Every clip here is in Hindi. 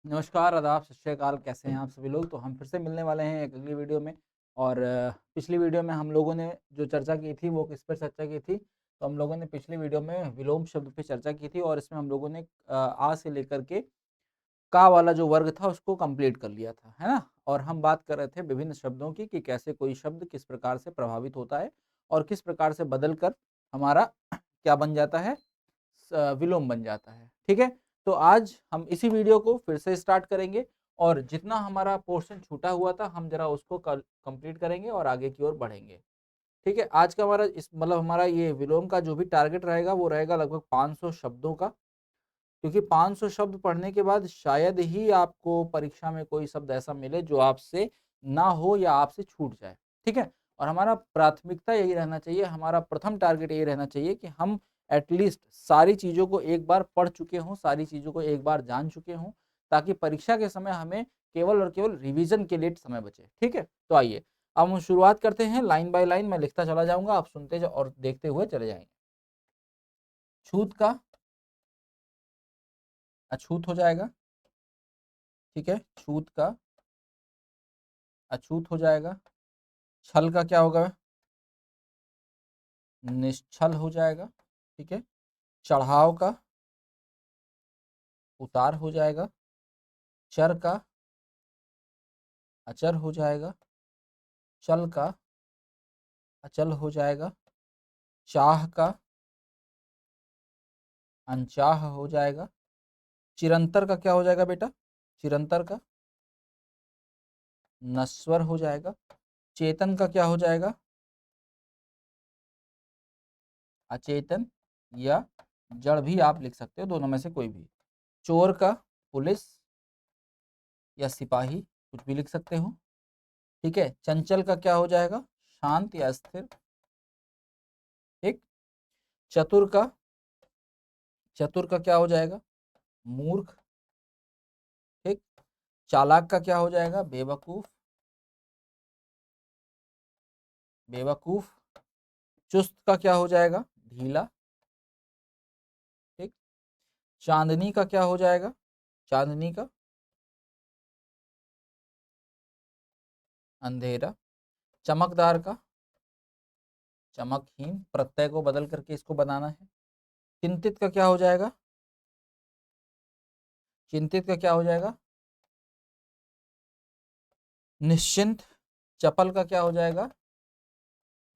नमस्कार, आदाब, सत श्री अकाल। कैसे हैं आप सभी लोग? तो हम फिर से मिलने वाले हैं एक अगली वीडियो में। और पिछली वीडियो में हम लोगों ने जो चर्चा की थी वो किस पर चर्चा की थी? तो हम लोगों ने पिछली वीडियो में विलोम शब्द पे चर्चा की थी और इसमें हम लोगों ने आ से लेकर के का वाला जो वर्ग था उसको कंप्लीट कर लिया था, है ना? और हम बात कर रहे थे विभिन्न शब्दों की कि कैसे कोई शब्द किस प्रकार से प्रभावित होता है और किस प्रकार से बदल कर हमारा क्या बन जाता है? विलोम बन जाता है। ठीक है? तो आज हम इसी वीडियो को फिर से स्टार्ट करेंगे और जितना हमारा पोर्शन छूटा हुआ था हम ज़रा उसको कल कंप्लीट करेंगे और आगे की ओर बढ़ेंगे। ठीक है? आज का हमारा इस मतलब हमारा ये विलोम का जो भी टारगेट रहेगा वो रहेगा लगभग 500 शब्दों का। क्योंकि 500 शब्द पढ़ने के बाद शायद ही आपको परीक्षा में कोई शब्द ऐसा मिले जो आपसे ना हो या आपसे छूट जाए। ठीक है? और हमारा प्राथमिकता यही रहना चाहिए, हमारा प्रथम टारगेट यही रहना चाहिए कि हम एटलीस्ट सारी चीज़ों को एक बार पढ़ चुके हों, सारी चीज़ों को एक बार जान चुके हों, ताकि परीक्षा के समय हमें केवल और केवल रिवीजन के लिए समय बचे। ठीक है? तो आइए, अब हम शुरुआत करते हैं लाइन बाय लाइन। मैं लिखता चला जाऊँगा, आप सुनते और देखते हुए चले जाएँगे। छूत का अछूत हो जाएगा। ठीक है? छूत का अछूत हो जाएगा। छल का क्या होगा? निश्छल हो जाएगा। ठीक है? चढ़ाव का उतार हो जाएगा। चर का अचर हो जाएगा। चल का अचल हो जाएगा। चाह का अनचाह हो जाएगा। चिरंतर का क्या हो जाएगा बेटा? चिरंतर का नश्वर हो जाएगा। चेतन का क्या हो जाएगा? अचेतन या जड़ भी आप लिख सकते हो, दोनों में से कोई भी। चोर का पुलिस या सिपाही, कुछ भी लिख सकते हो। ठीक है? चंचल का क्या हो जाएगा? शांत या स्थिर। ठीक? चतुर का चतुर का क्या हो जाएगा? मूर्ख। ठीक? चालाक का क्या हो जाएगा? बेवकूफ। बेवकूफ। चुस्त का क्या हो जाएगा? ढीला। ठीक? चांदनी का क्या हो जाएगा? चांदनी का अंधेरा। चमकदार का चमकहीन, प्रत्यय को बदल करके इसको बनाना है। चिंतित का क्या हो जाएगा? चिंतित का क्या हो जाएगा? निश्चिंत। चपल का क्या हो जाएगा?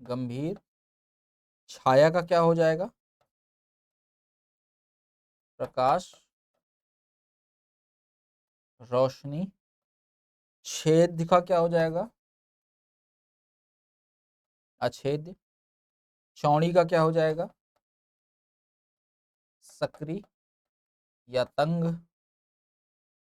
गंभीर। छाया का क्या हो जाएगा? प्रकाश, रोशनी। छेद का क्या हो जाएगा? अछेद। चौड़ी का क्या हो जाएगा? सक्रिय या तंग।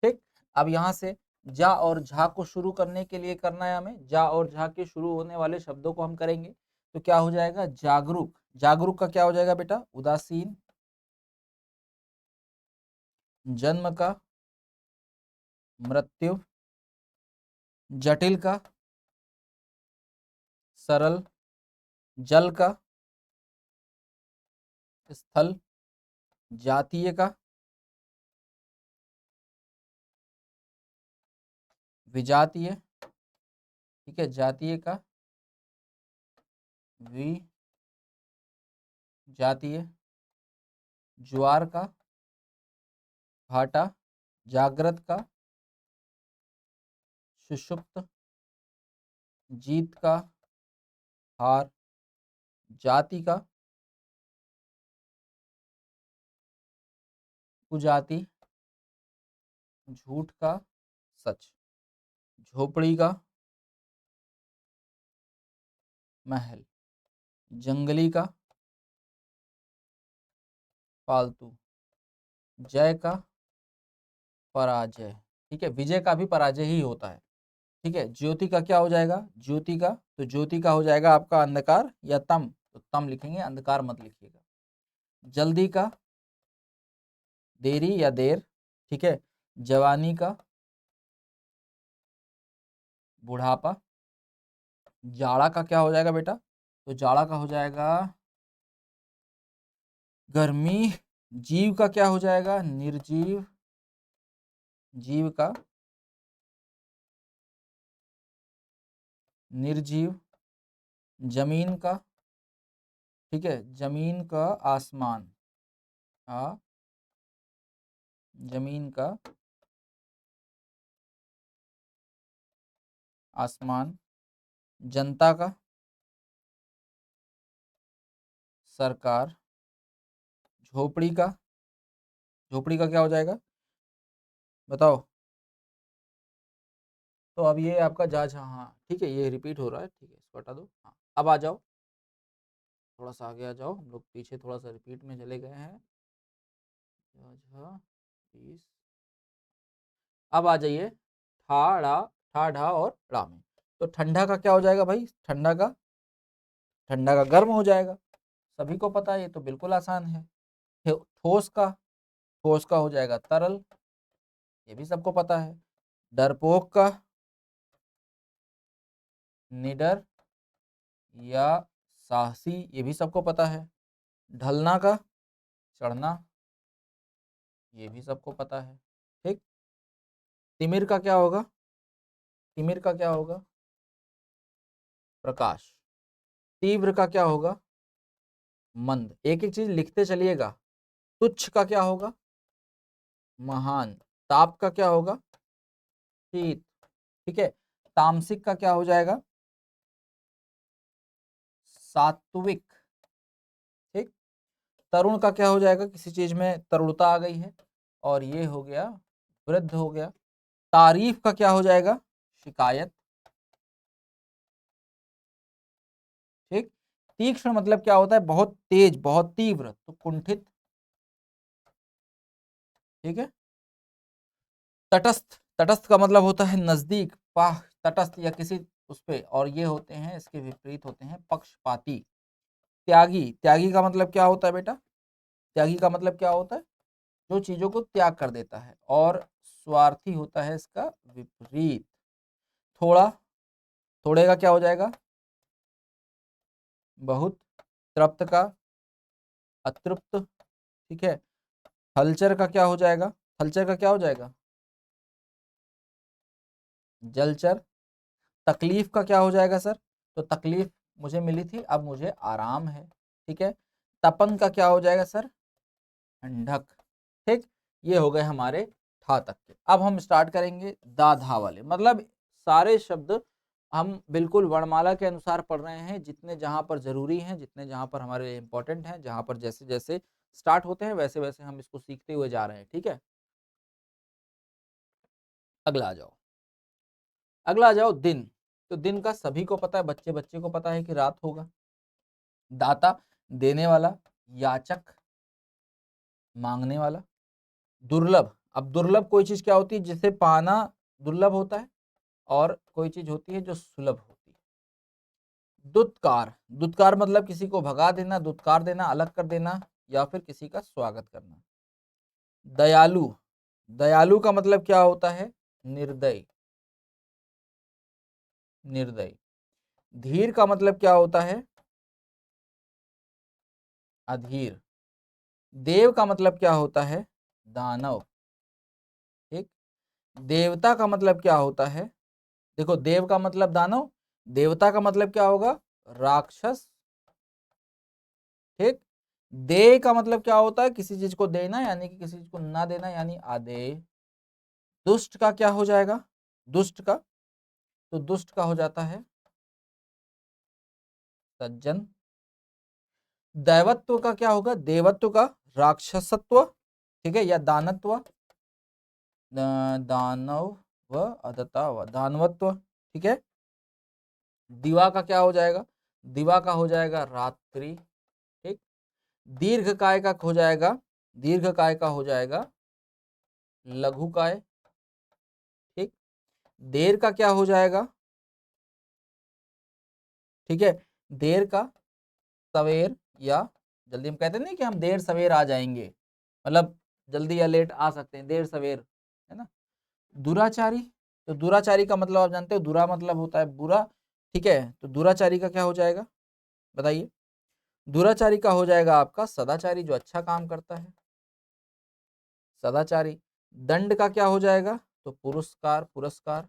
ठीक? अब यहाँ से जा और झा को शुरू करने के लिए करना है हमें। जा और झा के शुरू होने वाले शब्दों को हम करेंगे। तो क्या हो जाएगा? जागरूक। जागरूक का क्या हो जाएगा बेटा? उदासीन। जन्म का मृत्यु। जटिल का सरल। जल का स्थल। जातीय का विजातीय। ठीक है? जातीय का विजातीय। ज्वार का घाटा। जागृत का सुषुप्त। जीत का हार। जाति का कुजाति। झूठ का सच। झोपड़ी का महल। जंगली का पालतू। जय का पराजय। ठीक है? विजय का भी पराजय ही होता है। ठीक है? ज्योति का क्या हो जाएगा? ज्योति का तो ज्योति का हो जाएगा आपका अंधकार या तम, तो तम लिखेंगे, अंधकार मत लिखिएगा। जल्दी का देरी या देर। ठीक है? जवानी का बुढ़ापा। जाड़ा का क्या हो जाएगा बेटा? तो जाड़ा का हो जाएगा गर्मी। जीव का क्या हो जाएगा? निर्जीव। जीव का निर्जीव, जमीन का, ठीक है, जमीन का आसमान, जमीन का आसमान, जनता का सरकार, झोपड़ी का, झोपड़ी का क्या हो जाएगा बताओ। तो अब ये आपका जांच, हाँ ठीक है, ये रिपीट हो रहा है, ठीक है, इसको हटा दो। हाँ अब आ जाओ, थोड़ा सा आगे आ जाओ, हम लोग पीछे थोड़ा सा रिपीट में चले गए हैं। जांच 20, अब आ जाइए ठा ढा और ड़ा में। तो ठंडा का क्या हो जाएगा भाई, ठंडा का गर्म हो जाएगा, सभी को पता है, ये तो बिल्कुल आसान है। ठोस का हो जाएगा तरल, ये भी सबको पता है। डरपोक का निडर या साहसी, ये भी सबको पता है। ढलना का चढ़ना, ये भी सबको पता है, ठीक। तिमिर का क्या होगा, तिमिर का क्या होगा प्रकाश। तीव्र का क्या होगा मंद, एक एक चीज लिखते चलिएगा। तुच्छ का क्या होगा महान। ताप का क्या होगा शीत, ठीक है। तामसिक का क्या हो जाएगा सात्विक, ठीक। तरुण का क्या हो जाएगा, किसी चीज में तरुणता आ गई है, और ये हो गया वृद्ध हो गया। तारीफ का क्या हो जाएगा शिकायत, ठीक। तीक्ष्ण मतलब क्या होता है बहुत तेज, बहुत तीव्र, तो कुंठित, ठीक है। तटस्थ, तटस्थ का मतलब होता है नजदीक, पाह तटस्थ या किसी उस पे, और ये होते हैं इसके विपरीत होते हैं पक्षपाती। त्यागी, त्यागी का मतलब क्या होता है बेटा, त्यागी का मतलब क्या होता है जो चीजों को त्याग कर देता है, और स्वार्थी होता है इसका विपरीत। थोड़ा, थोड़े का क्या हो जाएगा बहुत। तृप्त का अतृप्त, ठीक है। हलचर का क्या हो जाएगा, हलचर का क्या हो जाएगा जलचर। तकलीफ का क्या हो जाएगा सर, तो तकलीफ मुझे मिली थी, अब मुझे आराम है, ठीक है। तपन का क्या हो जाएगा सर ठंडक, ठीक। ये हो गए हमारे ठा तक के। अब हम स्टार्ट करेंगे दा धा वाले, मतलब सारे शब्द हम बिल्कुल वर्णमाला के अनुसार पढ़ रहे हैं, जितने जहां पर जरूरी हैं, जितने जहां पर हमारे लिए इंपॉर्टेंट हैं, जहां पर जैसे जैसे स्टार्ट होते हैं वैसे वैसे हम इसको सीखते हुए जा रहे हैं, ठीक है। अगला आ जाओ, अगला आ जाओ दिन। तो दिन का सभी को पता है, बच्चे बच्चे को पता है कि रात होगा। दाता देने वाला, याचक मांगने वाला। दुर्लभ, अब दुर्लभ कोई चीज क्या होती है जिसे पाना दुर्लभ होता है, और कोई चीज होती है जो सुलभ होती है। दुत्कार, दुत्कार मतलब किसी को भगा देना, दुत्कार देना, अलग कर देना, या फिर किसी का स्वागत करना। दयालु, दयालु का मतलब क्या होता है निर्दयी, निर्दयी। धीर का मतलब क्या होता है अधीर। देव का मतलब क्या होता है दानव, ठीक। देवता का मतलब क्या होता है, देखो देव का मतलब दानव, देवता का मतलब क्या होगा राक्षस, ठीक। दे का मतलब क्या होता है किसी चीज को देना, यानी कि किसी चीज को ना देना, यानी आदेय। दुष्ट का क्या हो जाएगा दुष्ट का, तो दुष्ट का हो जाता है सज्जन। दैवत्व का क्या होगा, देवत्व का राक्षसत्व, ठीक है, या दानत्व, दानव व अदता व दानवत्व, ठीक है। दिवा का क्या हो जाएगा, दिवा का हो जाएगा रात्रि, ठीक। दीर्घ काय का हो जाएगा, दीर्घ काय का हो जाएगा लघु काय, ठीक। देर का क्या हो जाएगा, ठीक है, देर का सवेर, या जल्दी, हम कहते नहीं कि हम देर सवेर आ जाएंगे, मतलब जल्दी या लेट आ सकते हैं, देर सवेर, है ना। दुराचारी, तो दुराचारी का मतलब आप जानते हो, दुरा मतलब होता है बुरा, ठीक है। तो दुराचारी का क्या हो जाएगा बताइए। दुराचारी का हो जाएगा आपका सदाचारी, जो अच्छा काम करता है, सदाचारी। दंड का क्या हो जाएगा तो पुरस्कार, पुरस्कार।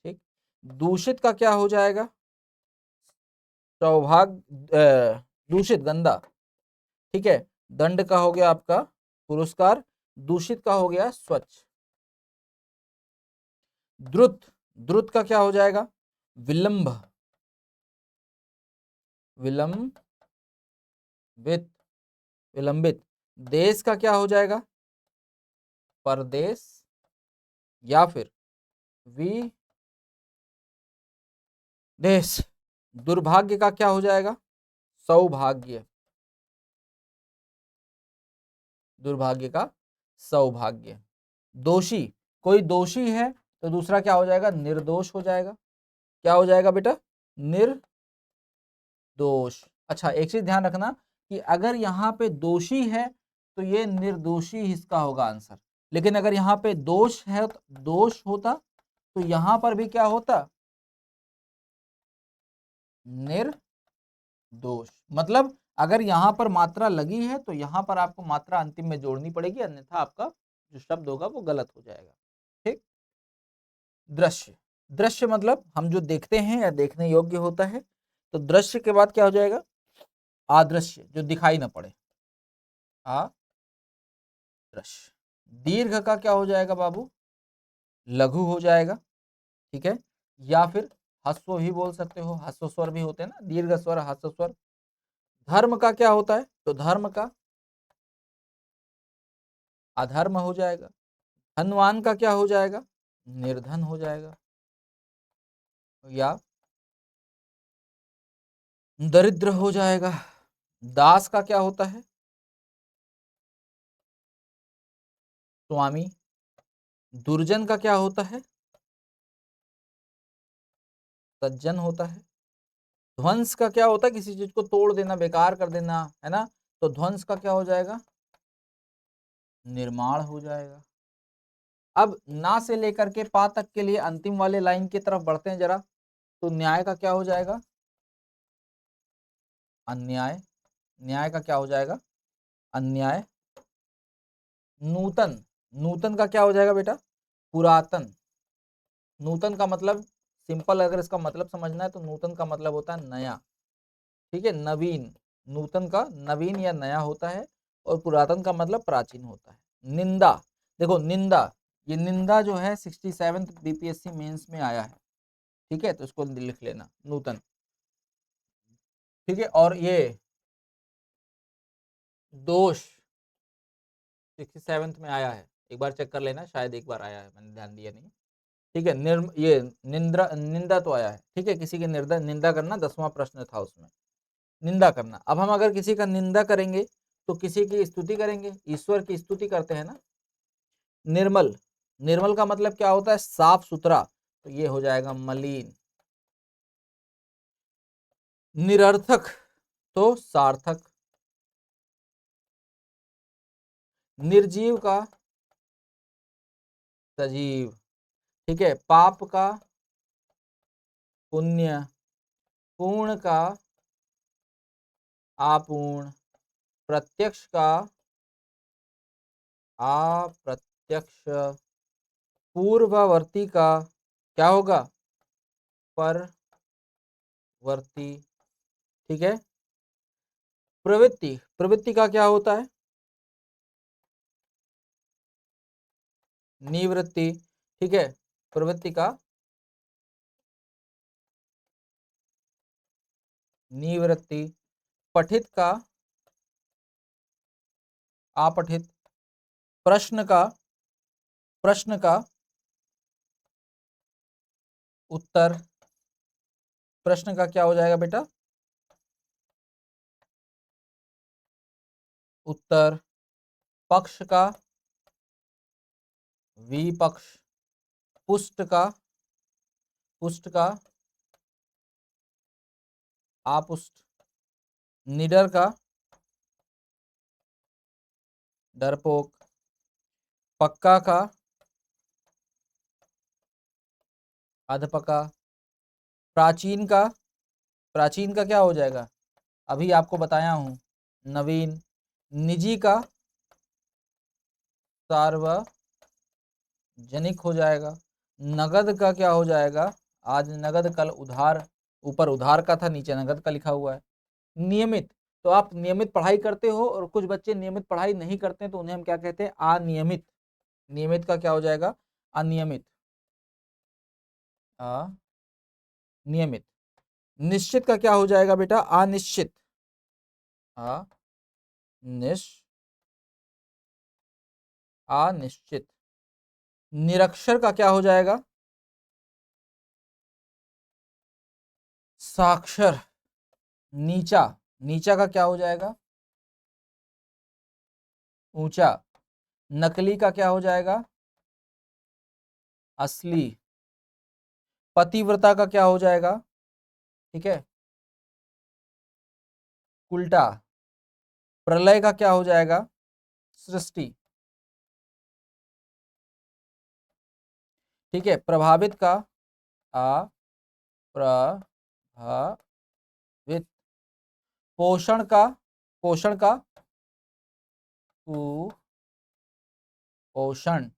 ठीक। दूषित का क्या हो जाएगा? सौभाग्य, दूषित गंदा। ठीक है, दंड का हो गया आपका पुरस्कार, दूषित का हो गया स्वच्छ। द्रुत, द्रुत का क्या हो जाएगा? विलंब, विलंबित, विलंबित। देश का क्या हो जाएगा? परदेश या फिर विदेश। दुर्भाग्य का क्या हो जाएगा? सौभाग्य, दुर्भाग्य का सौभाग्य। दोषी, कोई दोषी है तो दूसरा क्या हो जाएगा? निर्दोष हो जाएगा। क्या हो जाएगा बेटा? निर्दोष। अच्छा, एक चीज ध्यान रखना कि अगर यहाँ पे दोषी है तो ये निर्दोषी इसका होगा आंसर, लेकिन अगर यहाँ पे दोष है तो दोष होता तो यहां पर भी क्या होता? निर्दोष। मतलब अगर यहां पर मात्रा लगी है तो यहां पर आपको मात्रा अंतिम में जोड़नी पड़ेगी, अन्यथा आपका जो शब्द होगा वो गलत हो जाएगा। ठीक। दृश्य, दृश्य मतलब हम जो देखते हैं या देखने योग्य होता है, तो दृश्य के बाद क्या हो जाएगा? आदृश्य, जो दिखाई ना पड़े, आदृश्य। दीर्घ का क्या हो जाएगा बाबू? लघु हो जाएगा। ठीक है, या फिर ह्रस्व भी बोल सकते हो, ह्रस्व स्वर भी होते हैं ना, दीर्घ स्वर, ह्रस्व स्वर। धर्म का क्या होता है? तो धर्म का अधर्म हो जाएगा। धनवान का क्या हो जाएगा? निर्धन हो जाएगा। या दरिद्र हो जाएगा। दास का क्या होता है? स्वामी। दुर्जन का क्या होता है? सज्जन होता है। ध्वंस का क्या होता है? किसी चीज को तोड़ देना, बेकार कर देना, है ना, तो ध्वंस का क्या हो जाएगा? निर्माण हो जाएगा। अब ना से लेकर के पा तक के लिए अंतिम वाले लाइन की तरफ बढ़ते हैं जरा, तो न्याय का क्या हो जाएगा? अन्याय। न्याय का क्या हो जाएगा? अन्याय। नूतन, नूतन का क्या हो जाएगा बेटा? पुरातन। नूतन का मतलब सिंपल, अगर इसका मतलब समझना है तो नूतन का मतलब होता है नया। ठीक है, नवीन। नूतन का नवीन या नया होता है, और पुरातन का मतलब प्राचीन होता है। निंदा, देखो निंदा, ये निंदा जो है 67th बीपीएससी मेंस में आया है। ठीक है, तो इसको लिख लेना, नूतन। ठीक है, और ये दोष 67th में आया है, एक बार चेक कर लेना, शायद एक बार आया है, मैंने ध्यान दिया नहीं। ठीक है, ये निंदा तो आया है। ठीक है, किसी की निंदा करना 10वां प्रश्न था उसमें, निंदा करना। अब हम अगर किसी का निंदा करेंगे तो किसी की स्तुति करेंगे, ईश्वर की स्तुति करते हैं ना। निर्मल, निर्मल का मतलब क्या होता है? साफ सुथरा, तो ये हो जाएगा मलिन। निरर्थक तो सार्थक। निर्जीव का सजीव। ठीक है, पाप का पुण्य, पूर्ण का अपूर्ण, प्रत्यक्ष का अप्रत्यक्ष, पूर्ववर्ती का क्या होगा? परवर्ती। ठीक है, प्रवृत्ति, प्रवृत्ति का क्या होता है? निवृत्ति। ठीक है, प्रवृत्ति का निवृत्ति। पठित का अपठित, प्रश्न का उत्तर। प्रश्न का क्या हो जाएगा बेटा? उत्तर। पक्ष का विपक्ष। पुष्ट का आपुष्ट। निडर का डरपोक। पक्का का अधपका। प्राचीन का, प्राचीन का क्या हो जाएगा? अभी आपको बताया हूं, नवीन। निजी का सार्वजनिक। जनिक हो जाएगा। नगद का क्या हो जाएगा, आज नगद कल उधार, ऊपर उधार का था नीचे नगद का लिखा हुआ है। नियमित, तो आप नियमित पढ़ाई करते हो और कुछ बच्चे नियमित पढ़ाई नहीं करते हैं तो उन्हें हम क्या कहते हैं, अनियमित। नियमित का क्या हो जाएगा, अनियमित, अनियमित। निश्चित का क्या हो जाएगा बेटा, अनिश्चित, अनिश्चित। निरक्षर का क्या हो जाएगा, साक्षर। नीचा, नीचा का क्या हो जाएगा, ऊंचा। नकली का क्या हो जाएगा, असली। पतिव्रता का क्या हो जाएगा, ठीक है, उल्टा। प्रलय का क्या हो जाएगा, सृष्टि। ठीक है, प्रभावित का अप्रभावित। पोषण का, पोषण का कुपोषण।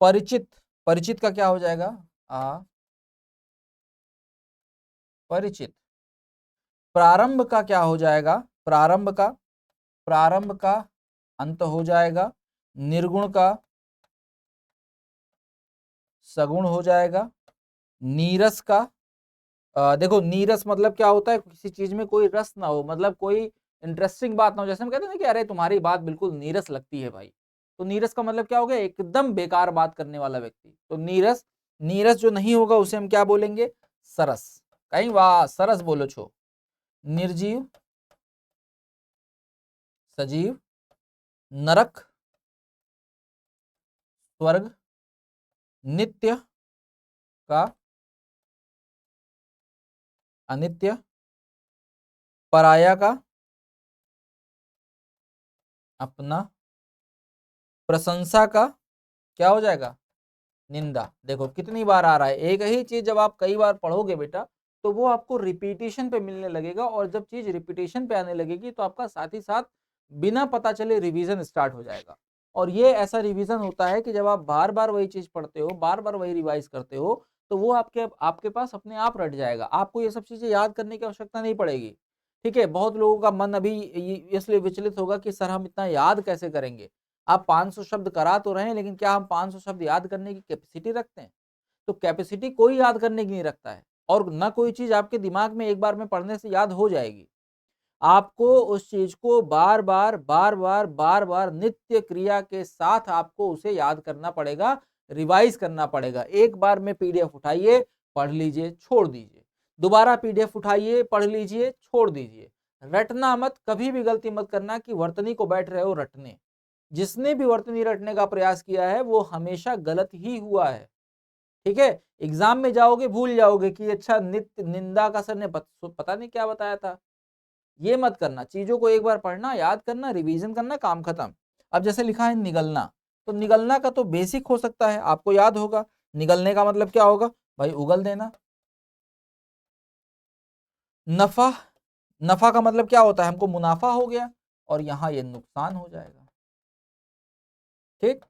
परिचित, परिचित का क्या हो जाएगा, अपरिचित। प्रारंभ का क्या हो जाएगा, प्रारंभ का, प्रारंभ का अंत हो जाएगा। निर्गुण का सगुण हो जाएगा। नीरस का, देखो नीरस मतलब क्या होता है, किसी चीज में कोई रस ना हो, मतलब कोई इंटरेस्टिंग बात ना हो। जैसे हम कहते हैं ना कि अरे तुम्हारी बात बिल्कुल नीरस लगती है भाई, तो नीरस का मतलब क्या हो गया, एकदम बेकार बात करने वाला व्यक्ति। तो नीरस, नीरस जो नहीं होगा उसे हम क्या बोलेंगे, सरस। कहीं वाह, सरस बोलो छो। निर्जीव, सजीव। नरक, स्वर्ग। नित्य का अनित्य। पराया का अपना। प्रशंसा का क्या हो जाएगा, निंदा। देखो कितनी बार आ रहा है, एक ही चीज जब आप कई बार पढ़ोगे बेटा तो वो आपको रिपीटेशन पे मिलने लगेगा, और जब चीज रिपीटेशन पे आने लगेगी तो आपका साथ ही साथ बिना पता चले रिवीजन स्टार्ट हो जाएगा। और ये ऐसा रिवीजन होता है कि जब आप बार बार वही चीज पढ़ते हो, बार बार वही रिवाइज करते हो, तो वो आपके आपके पास अपने आप रट जाएगा, आपको ये सब चीजें याद करने की आवश्यकता नहीं पड़ेगी। ठीक है, बहुत लोगों का मन अभी इसलिए विचलित होगा कि सर हम इतना याद कैसे करेंगे। आप 500 शब्द करा तो रहे हैं, लेकिन क्या हम 500 शब्द याद करने की कैपेसिटी रखते हैं? तो कैपेसिटी कोई याद करने की नहीं रखता है, और ना कोई चीज आपके दिमाग में एक बार में पढ़ने से याद हो जाएगी। आपको उस चीज को बार बार बार बार बार बार नित्य क्रिया के साथ आपको उसे याद करना पड़ेगा, रिवाइज करना पड़ेगा। एक बार में पीडीएफ उठाइए, पढ़ लीजिए, छोड़ दीजिए। दोबारा पीडीएफ उठाइए, पढ़ लीजिए, छोड़ दीजिए। रटना मत, कभी भी गलती मत करना कि वर्तनी को बैठ रहे हो रटने। जिसने भी वर्तनी रटने का प्रयास किया है वो हमेशा गलत ही हुआ है। ठीक है, एग्जाम में जाओगे भूल जाओगे कि अच्छा नित्य निंदा का सर ने पता नहीं क्या बताया था। ये मत करना, चीजों को एक बार पढ़ना, याद करना, रिवीजन करना, काम खत्म। अब जैसे लिखा है निगलना, तो निगलना का तो बेसिक हो सकता है, आपको याद होगा। निगलने का मतलब क्या होगा भाई, उगल देना। नफा, नफा का मतलब क्या होता है, हमको मुनाफा हो गया, और यहां ये नुकसान हो जाएगा। ठीक,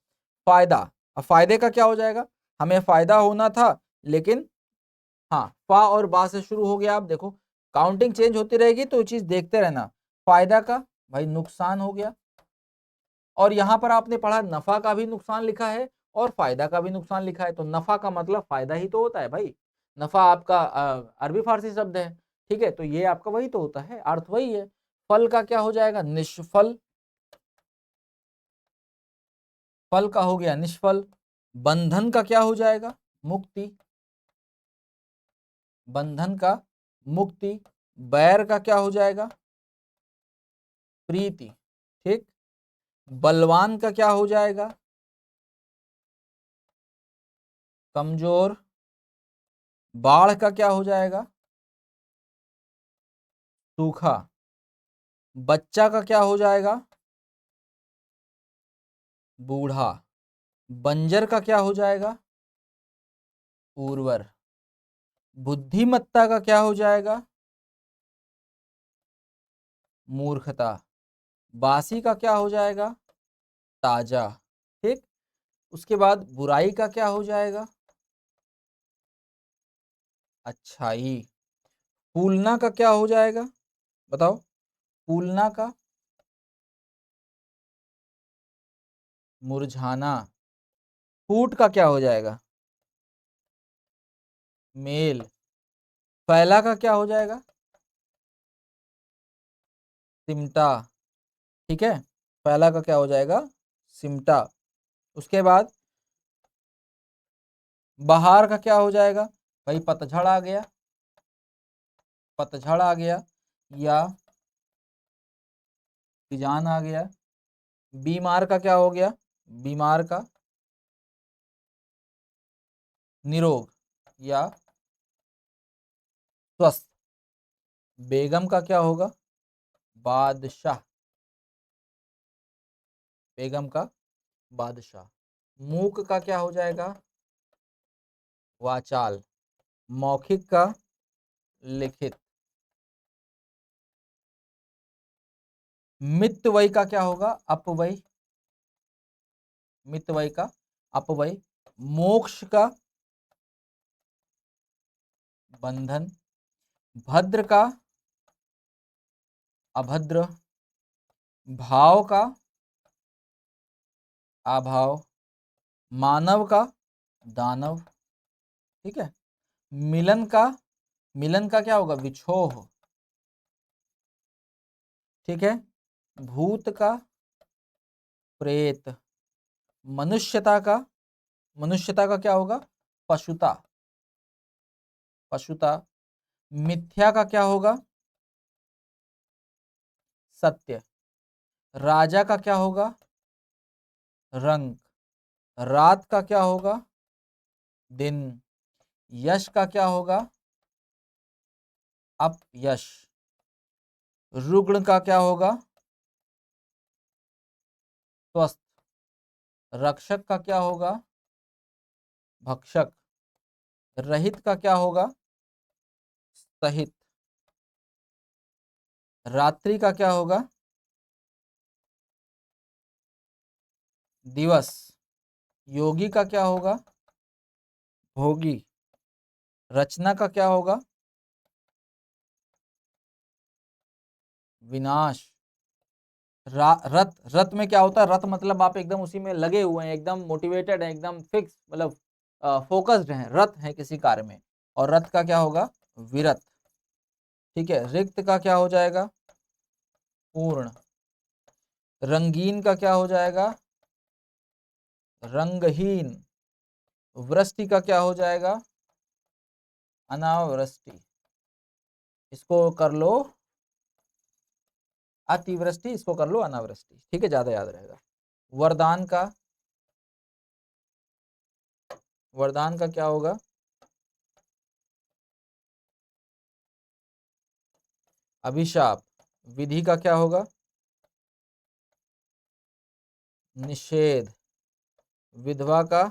फायदा, अब फायदे का क्या हो जाएगा, हमें फायदा होना था, लेकिन हाँ फा और बा से शुरू हो गया। आप देखो काउंटिंग चेंज होती रहेगी तो चीज देखते रहना। फायदा का भाई नुकसान हो गया, और यहां पर आपने पढ़ा नफा का भी नुकसान लिखा है और फायदा का भी नुकसान लिखा है, तो नफा का मतलब फायदा ही तो होता है भाई। नफा आपका अरबी फारसी शब्द है, ठीक है, तो ये आपका वही तो होता है, अर्थ वही है। फल का क्या हो जाएगा, निष्फल। फल का हो गया निष्फल। बंधन का क्या हो जाएगा, मुक्ति। बंधन का मुक्ति। बैर का क्या हो जाएगा, प्रीति। ठीक, बलवान का क्या हो जाएगा, कमजोर। बाढ़ का क्या हो जाएगा, सूखा। बच्चा का क्या हो जाएगा, बूढ़ा। बंजर का क्या हो जाएगा, उर्वर। बुद्धिमत्ता का क्या हो जाएगा, मूर्खता। बासी का क्या हो जाएगा, ताजा। ठीक, उसके बाद बुराई का क्या हो जाएगा? अच्छाई। फूलना का क्या हो जाएगा? बताओ। फूलना का मुरझाना। फूट का क्या हो जाएगा? मेल। फैला का क्या हो जाएगा? सिमटा। ठीक है, फैला का क्या हो जाएगा? सिमटा। उसके बाद बहार का क्या हो जाएगा? भाई पतझड़ आ गया, पतझड़ आ गया, या बिजान आ गया। बीमार का क्या हो गया? बीमार का निरोग या स्वस्थ। बेगम का क्या होगा? बादशाह। बेगम का बादशाह। मूक का क्या हो जाएगा? वाचाल। मौखिक का लिखित। मितव्ययी का क्या होगा? अपव्यय। मितव्ययी का अपव्यय। मोक्ष का बंधन। भद्र का अभद्र। भाव का अभाव। मानव का दानव। ठीक है। मिलन का, मिलन का क्या होगा? विछोह। ठीक है। भूत का प्रेत। मनुष्यता का, मनुष्यता का क्या होगा? पशुता। पशुता। मिथ्या का क्या होगा? सत्य। राजा का क्या होगा? रंग। रात का क्या होगा? दिन। यश का क्या होगा? अपयश। रुग्ण का क्या होगा? स्वस्थ। रक्षक का क्या होगा? भक्षक। रहित का क्या होगा? सहित। रात्रि का क्या होगा? दिवस। योगी का क्या होगा? भोगी। रचना का क्या होगा? विनाश। रथ, रथ में क्या होता है? रथ मतलब आप एकदम उसी में लगे हुए हैं, एकदम मोटिवेटेड हैं, एकदम फिक्स, मतलब फोकस्ड हैं, रथ है किसी कार्य में। और रथ का क्या होगा? विरत। ठीक है। रिक्त का क्या हो जाएगा? पूर्ण। रंगीन का क्या हो जाएगा? रंगहीन। वृष्टि का क्या हो जाएगा? अनावृष्टि। इसको कर लो अतिवृष्टि, इसको कर लो अनावृष्टि। ठीक है, ज्यादा याद रहेगा। वरदान का, वरदान का क्या होगा? अभिशाप। विधि का क्या होगा? निषेध। विधवा का,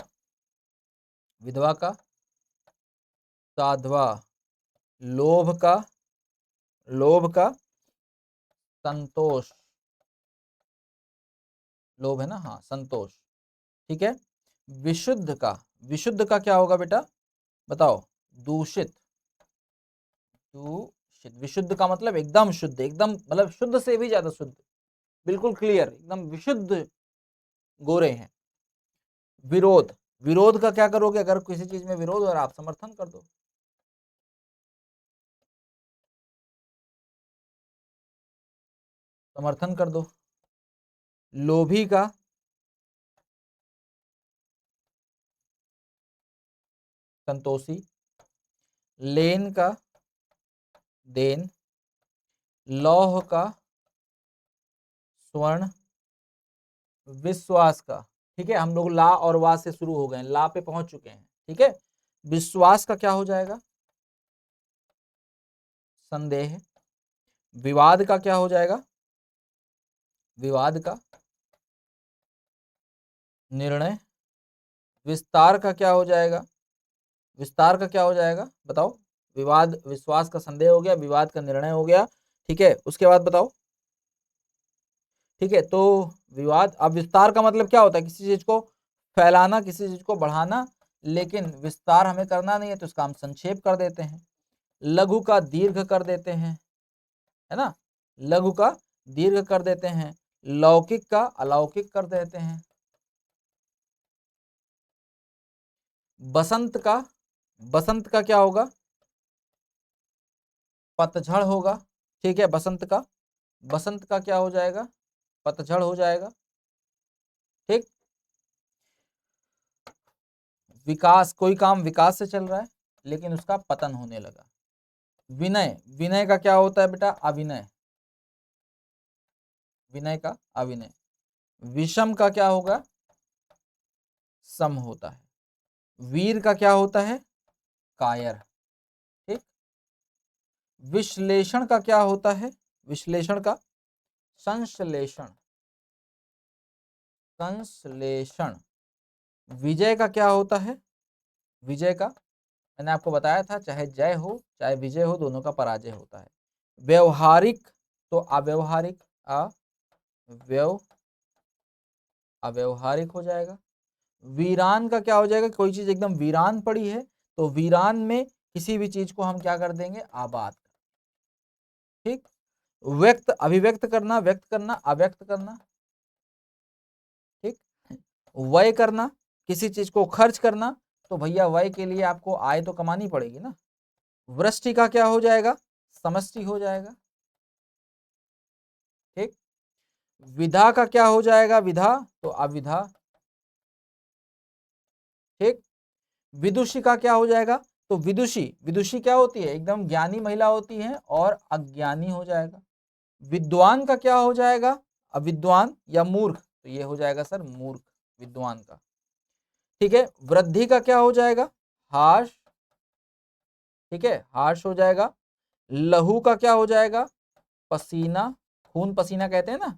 विधवा का साधवा। लोभ का, लोभ का संतोष। लोभ है ना, हाँ, संतोष। ठीक है। विशुद्ध का, विशुद्ध का क्या होगा बेटा? बताओ। दूषित। दूषित। विशुद्ध का मतलब एकदम शुद्ध, एकदम मतलब शुद्ध से भी ज्यादा शुद्ध, बिल्कुल क्लियर, एकदम विशुद्ध गोरे हैं। विरोध। विरोध का क्या करोगे? अगर किसी चीज में विरोध और आप समर्थन कर दो। समर्थन कर दो। लोभी का संतोषी। लेन का देन। लौह का स्वर्ण। विश्वास का, ठीक है, हम लोग ला और वा से शुरू हो गए, ला पे पहुंच चुके हैं। ठीक है। विश्वास का क्या हो जाएगा? संदेह। विवाद का क्या हो जाएगा? विवाद का निर्णय। विस्तार का क्या हो जाएगा? विस्तार का क्या हो जाएगा? बताओ। विवाद, विश्वास का संदेह हो गया, विवाद का निर्णय हो गया। ठीक है, उसके बाद बताओ। ठीक है, तो विवाद, अब विस्तार का मतलब क्या होता है? किसी चीज को फैलाना, किसी चीज को बढ़ाना, लेकिन विस्तार हमें करना नहीं है तो इसका हम संक्षेप कर देते हैं। लघु का दीर्घ कर देते हैं, है ना, लघु का दीर्घ कर देते हैं। लौकिक का अलौकिक कर देते हैं। बसंत का क्या होगा? पतझड़ होगा। ठीक है, बसंत का क्या हो जाएगा? पतझड़ हो जाएगा। ठीक, विकास, कोई काम विकास से चल रहा है लेकिन उसका पतन होने लगा। विनय का क्या होता है बेटा? अविनय, विनय का अविनय। विषम का क्या होगा? सम होता है। वीर का क्या होता है? कायर। ठीक, विश्लेषण का क्या होता है? विश्लेषण का संश्लेषण, संश्लेषण। विजय का क्या होता है? विजय का मैंने आपको बताया था, चाहे जय हो चाहे विजय हो, दोनों का पराजय होता है। व्यवहारिक तो अव्यवहारिक, अव्यवहारिक हो जाएगा। वीरान का क्या हो जाएगा? कोई चीज एकदम वीरान पड़ी है तो वीरान में किसी भी चीज को हम क्या कर देंगे? आबाद। ठीक, व्यक्त, अभिव्यक्त करना, व्यक्त करना, अव्यक्त करना। ठीक, व्यय करना, किसी चीज को खर्च करना, तो भैया व्यय के लिए आपको आय तो कमानी पड़ेगी ना। वृष्टि का क्या हो जाएगा? समष्टि हो जाएगा। ठीक, विधा का क्या हो जाएगा? विधा तो अविधा। ठीक, विदुषी का क्या हो जाएगा? तो विदुषी, विदुषी क्या होती है? एकदम ज्ञानी महिला होती है, और अज्ञानी हो जाएगा। विद्वान का क्या हो जाएगा? अविद्वान या मूर्ख, तो ये हो जाएगा सर मूर्ख, विद्वान का। ठीक है, वृद्धि का क्या हो जाएगा? हार्श। ठीक है, हार्श हो जाएगा। लहू का क्या हो जाएगा? पसीना, खून पसीना कहते हैं ना,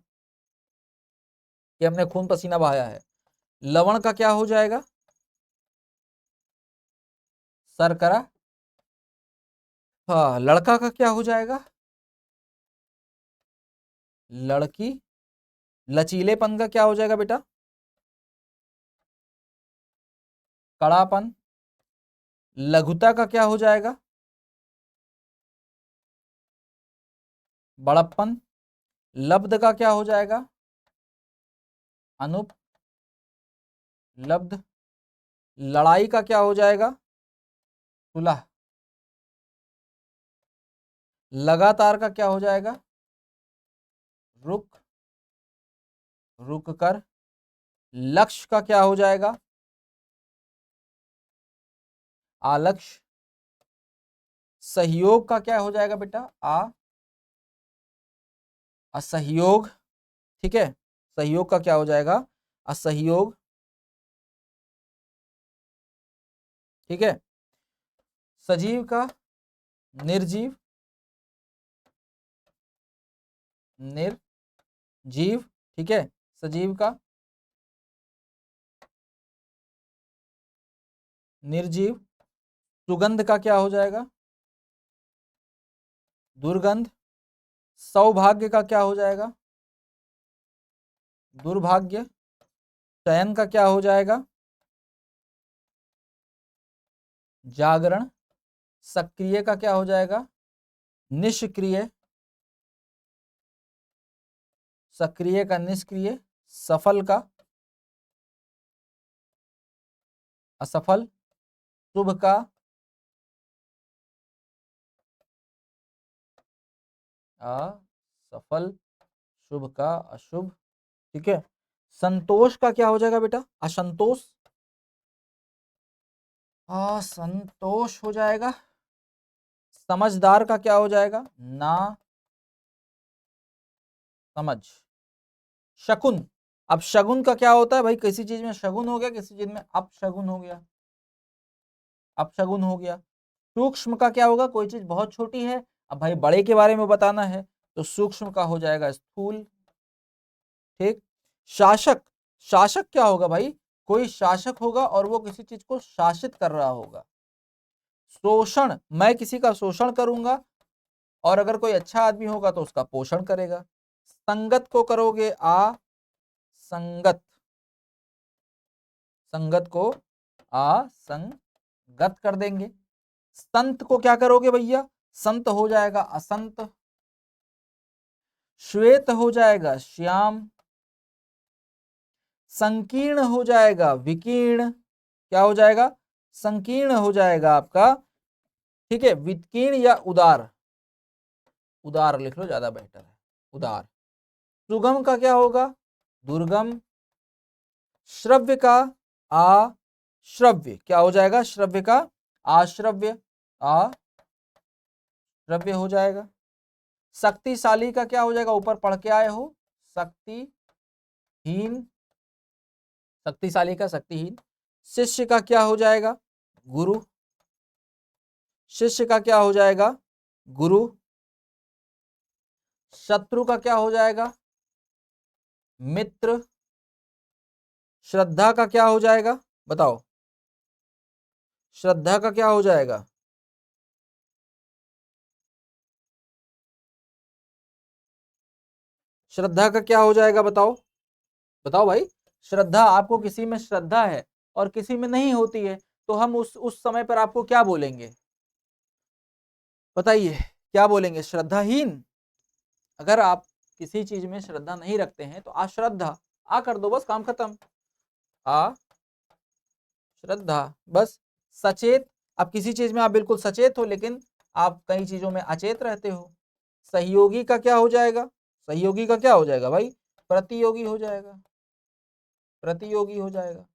कि हमने खून पसीना बहाया है। लवण का क्या हो जाएगा? सरकरा। हाँ, लड़का का क्या हो जाएगा? लड़की। लचीलेपन का क्या हो जाएगा बेटा? कड़ापन। लघुता का क्या हो जाएगा? बड़प्पन। लब्ध का क्या हो जाएगा? अनुपलब्ध। लड़ाई का क्या हो जाएगा? सुलह। लगातार का क्या हो जाएगा? रुक, रुक कर। लक्ष्य का क्या हो जाएगा? आलक्ष्य। सहयोग का क्या हो जाएगा बेटा? असहयोग। ठीक है, सहयोग का क्या हो जाएगा? असहयोग। ठीक है, सजीव का निर्जीव, निर्जीव। ठीक है, सजीव का निर्जीव। सुगंध का क्या हो जाएगा? दुर्गंध। सौभाग्य का क्या हो जाएगा? दुर्भाग्य। चयन का क्या हो जाएगा? जागरण। सक्रिय का क्या हो जाएगा? निष्क्रिय। सक्रिय का निष्क्रिय। सफल का असफल। शुभ का असफल। शुभ का अशुभ। ठीक है, संतोष का क्या हो जाएगा बेटा? असंतोष। असंतोष हो जाएगा। समझदार का क्या हो जाएगा? ना समझ। शकुन। अब शगुन का क्या होता है भाई? किसी चीज में शगुन हो गया, किसी चीज में अपशगुन हो गया, अपशगुन हो गया। सूक्ष्म का क्या होगा? कोई चीज बहुत छोटी है, अब भाई बड़े के बारे में बताना है तो सूक्ष्म का हो जाएगा स्थूल। ठीक, शासक। शासक क्या होगा भाई? कोई शासक होगा और वो किसी चीज को शासित कर रहा होगा। शोषण, मैं किसी का शोषण करूंगा, और अगर कोई अच्छा आदमी होगा तो उसका पोषण करेगा। संगत को करोगे संगत, संगत को असंगत कर देंगे। संत को क्या करोगे भैया, संत हो जाएगा असंत, श्वेत हो जाएगा श्याम, संकीर्ण हो जाएगा विकीर्ण, क्या हो जाएगा, संकीर्ण हो जाएगा आपका, ठीक है, विकीर्ण या उदार, उदार लिख लो ज्यादा बेटर है, उदार। सुगम का क्या होगा, दुर्गम। श्रव्य का अश्रव्य, क्या हो जाएगा, श्रव्य का अश्रव्य, अश्रव्य हो जाएगा। शक्तिशाली का क्या हो जाएगा, ऊपर पढ़ के आए हो, शक्तिहीन, शक्तिशाली का शक्तिहीन। शिष्य का क्या हो जाएगा, गुरु, शिष्य का क्या हो जाएगा, गुरु। शत्रु का क्या हो जाएगा, मित्र। श्रद्धा का क्या हो जाएगा, बताओ, श्रद्धा का क्या हो जाएगा, श्रद्धा का क्या हो जाएगा, बताओ, बताओ भाई। श्रद्धा, आपको किसी में श्रद्धा है और किसी में नहीं होती है, तो हम उस समय पर आपको क्या बोलेंगे, बताइए क्या बोलेंगे, श्रद्धाहीन। अगर आप किसी चीज में श्रद्धा नहीं रखते हैं तो अश्रद्धा, आ कर दो बस, काम खत्म, अश्रद्धा बस। सचेत, अब किसी चीज में आप बिल्कुल सचेत हो लेकिन आप कई चीजों में अचेत रहते हो। सहयोगी का क्या हो जाएगा, सहयोगी का क्या हो जाएगा भाई, प्रतियोगी हो जाएगा, प्रतियोगी हो जाएगा।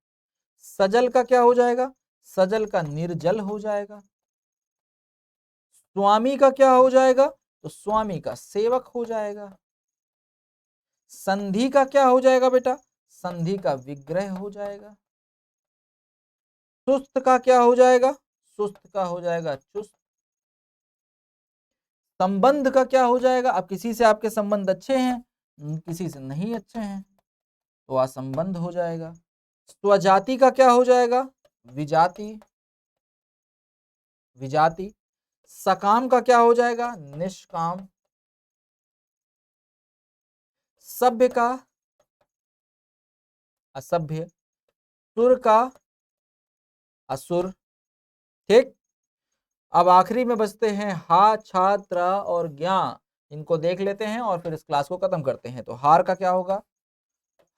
सजल का क्या हो जाएगा, सजल का निर्जल हो जाएगा। स्वामी का क्या हो जाएगा, तो स्वामी का सेवक हो जाएगा। संधि का क्या हो जाएगा बेटा, संधि का विग्रह हो जाएगा। सुस्त का क्या हो जाएगा, सुस्त का हो जाएगा चुस्त। संबंध का क्या हो जाएगा, अब किसी से आपके संबंध अच्छे हैं, किसी से नहीं अच्छे हैं, तो असंबंध हो जाएगा। स्वजाति का क्या हो जाएगा, विजाति, विजाति। सकाम का क्या हो जाएगा, निष्काम। सभ्य का असभ्य, सुर का असुर, ठीक। अब आखिरी में बचते हैं हा, छात्र और ज्ञा, इनको देख लेते हैं और फिर इस क्लास को खत्म करते हैं। तो हार का क्या होगा,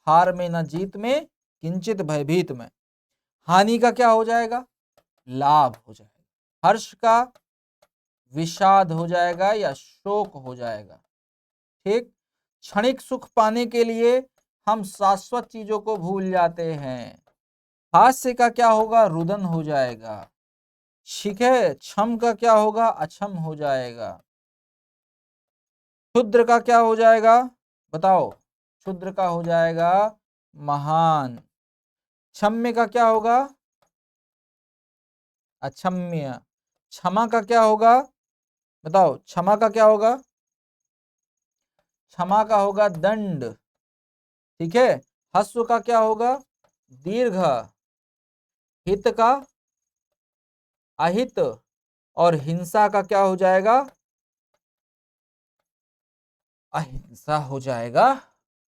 हार में न जीत में किंचित भयभीत में। हानि का क्या हो जाएगा, लाभ हो जाएगा। हर्ष का विषाद हो जाएगा या शोक हो जाएगा, ठीक। क्षणिक सुख पाने के लिए हम शाश्वत चीजों को भूल जाते हैं। हास्य का क्या होगा, रुदन हो जाएगा, ठीक है। क्षम का क्या होगा, अक्षम हो जाएगा। क्षुद्र का क्या हो जाएगा, बताओ, क्षुद्र का हो जाएगा महान। क्षम्य का क्या होगा, अक्षम्य। क्षमा का क्या होगा, बताओ, क्षमा का क्या होगा, क्षमा का होगा दंड, ठीक है। हस्व का क्या होगा, दीर्घ। हित का अहित, और हिंसा का क्या हो जाएगा, अहिंसा हो जाएगा,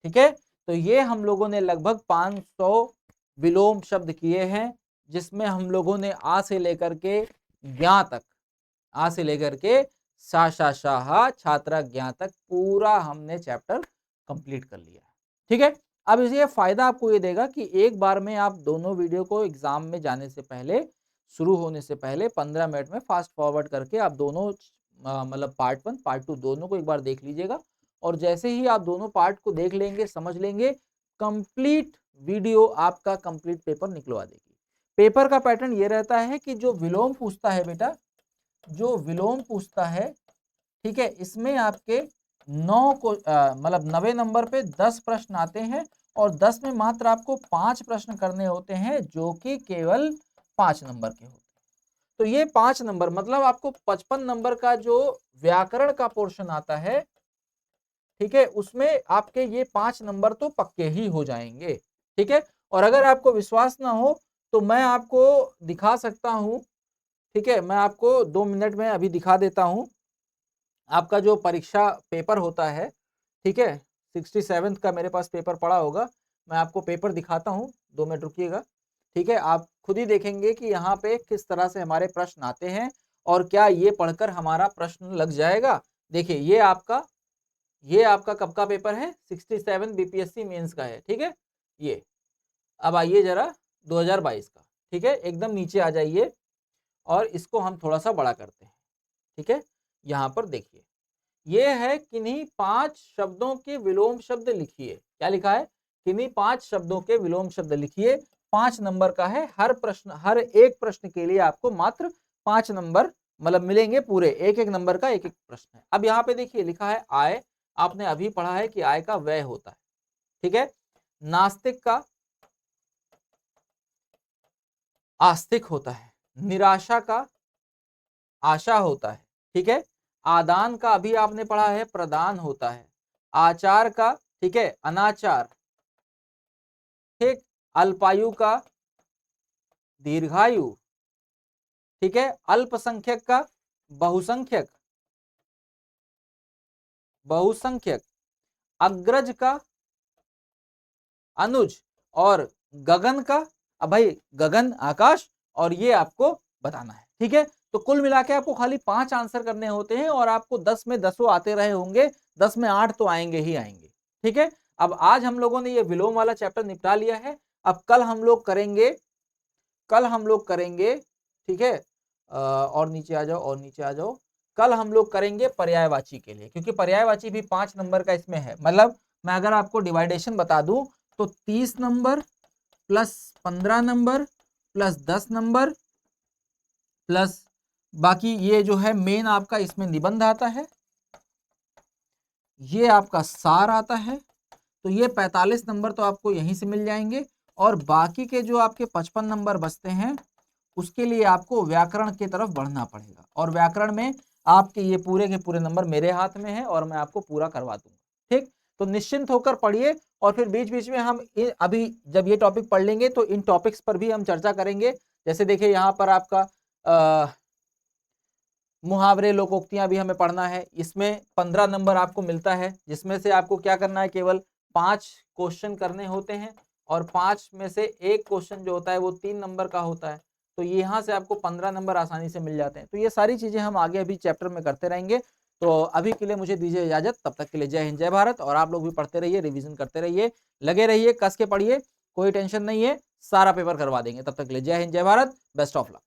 ठीक है। तो ये हम लोगों ने लगभग 500 विलोम शब्द किए हैं, जिसमें हम लोगों ने आ से लेकर के ज्ञा तक, आ से लेकर के सा शा शाह छात्रा ज्ञा तक पूरा हमने चैप्टर कंप्लीट कर लिया, ठीक है। अब ये फायदा आपको ये देगा कि एक बार में आप दोनों वीडियो को एग्जाम में जाने से पहले, शुरू होने से पहले 15 मिनट में फास्ट फॉरवर्ड करके आप दोनों मतलब पार्ट 1 पार्ट 2 दोनों को एक बार देख लीजिएगा। और जैसे ही आप दोनों पार्ट को देख लेंगे, समझ लेंगे, कंप्लीट वीडियो आपका कंप्लीट पेपर निकलवा देगी। पेपर का पैटर्न ये रहता है कि जो विलोम पूछता है बेटा, जो विलोम पूछता है, ठीक है, इसमें आपके 9 को मतलब 90 नंबर पे 10 प्रश्न आते हैं और 10 में मात्र आपको 5 प्रश्न करने होते हैं, जो कि केवल 5 नंबर के होते हैं। तो ये 5 नंबर मतलब आपको 55 नंबर का जो व्याकरण का पोर्शन आता है, ठीक है, उसमें आपके ये 5 नंबर तो पक्के ही हो जाएंगे, ठीक है। और अगर आपको विश्वास ना हो तो मैं आपको दिखा सकता हूं, ठीक है, मैं आपको 2 मिनट में अभी दिखा देता हूं। आपका जो परीक्षा पेपर होता है, ठीक है, 67 का मेरे पास पेपर पड़ा होगा, मैं आपको पेपर दिखाता हूं, 2 मिनट रुकिएगा। ठीक है, आप खुद ही देखेंगे कि यहाँ पे किस तरह से हमारे प्रश्न आते हैं और क्या ये पढ़कर हमारा प्रश्न लग जाएगा। देखिए ये आपका कब का पेपर है, 67 बीपीएससी मेंस का है, ठीक है ये। अब आइए जरा 2022 का, ठीक है, एकदम नीचे आ जाइए और इसको हम थोड़ा सा बड़ा करते हैं, ठीक है। यहाँ पर देखिए ये है किन्हीं 5 शब्दों के विलोम शब्द लिखिए। क्या लिखा है, किन्हीं 5 शब्दों के विलोम शब्द लिखिए। 5 नंबर का है, हर एक प्रश्न के लिए आपको मात्र 5 नंबर मतलब मिलेंगे पूरे, एक एक नंबर का एक एक प्रश्न है। अब यहाँ पे देखिए लिखा है आय, आपने अभी पढ़ा है कि आय का व्यय होता है, ठीक है। नास्तिक का आस्तिक होता है, निराशा का आशा होता है, ठीक है। आदान का अभी आपने पढ़ा है प्रदान होता है। आचार का, ठीक है, अनाचार, ठीक। अल्पायु का दीर्घायु, ठीक है। अल्पसंख्यक का बहुसंख्यक, बहुसंख्यक। अग्रज का अनुज और गगन का, अब भाई गगन आकाश, और ये आपको बताना है, ठीक है। तो कुल मिला के आपको खाली 5 आंसर करने होते हैं और आपको 10 में 10 आते रहे होंगे, 10 में 8 तो आएंगे ही आएंगे, ठीक है। अब आज हम लोगों ने ये विलोम वाला चैप्टर निपटा लिया है। अब कल हम लोग करेंगे, ठीक है। और नीचे आ जाओ, और नीचे आ जाओ। कल हम लोग करेंगे पर्यायवाची के लिए, क्योंकि पर्यायवाची भी 5 नंबर का इसमें है। मतलब मैं अगर आपको डिवाइडेशन बता दूं तो 30 number plus 15 number plus 10 number plus बाकी ये जो है मेन आपका इसमें निबंध आता है, ये आपका सार आता है, तो ये 45 नंबर तो आपको यहीं से मिल जाएंगे। और बाकी के जो आपके 55 नंबर बचते हैं उसके लिए आपको व्याकरण की तरफ बढ़ना पड़ेगा, और व्याकरण में आपके ये पूरे के पूरे नंबर मेरे हाथ में है और मैं आपको पूरा करवा दूंगा, ठीक। तो निश्चिंत होकर पढ़िए, और फिर बीच बीच में हम अभी जब ये टॉपिक पढ़ लेंगे तो इन टॉपिक्स पर भी हम चर्चा करेंगे। जैसे देखिए यहाँ पर आपका मुहावरे लोकोक्तियां भी हमें पढ़ना है, इसमें 15 नंबर आपको मिलता है, जिसमें से आपको क्या करना है, केवल 5 क्वेश्चन करने होते हैं, और 5 में से एक क्वेश्चन जो होता है वो 3 नंबर का होता है। तो यहाँ से आपको 15 नंबर आसानी से मिल जाते हैं। तो ये सारी चीजें हम आगे अभी चैप्टर में करते रहेंगे। तो अभी के लिए मुझे दीजिए इजाजत, तब तक के लिए जय हिंद जय भारत। और आप लोग भी पढ़ते रहिए, रिविजन करते रहिए, लगे रहिए, कस के पढ़िए, कोई टेंशन नहीं है, सारा पेपर करवा देंगे। तब तक के लिए जय हिंद जय भारत, बेस्ट ऑफ लक।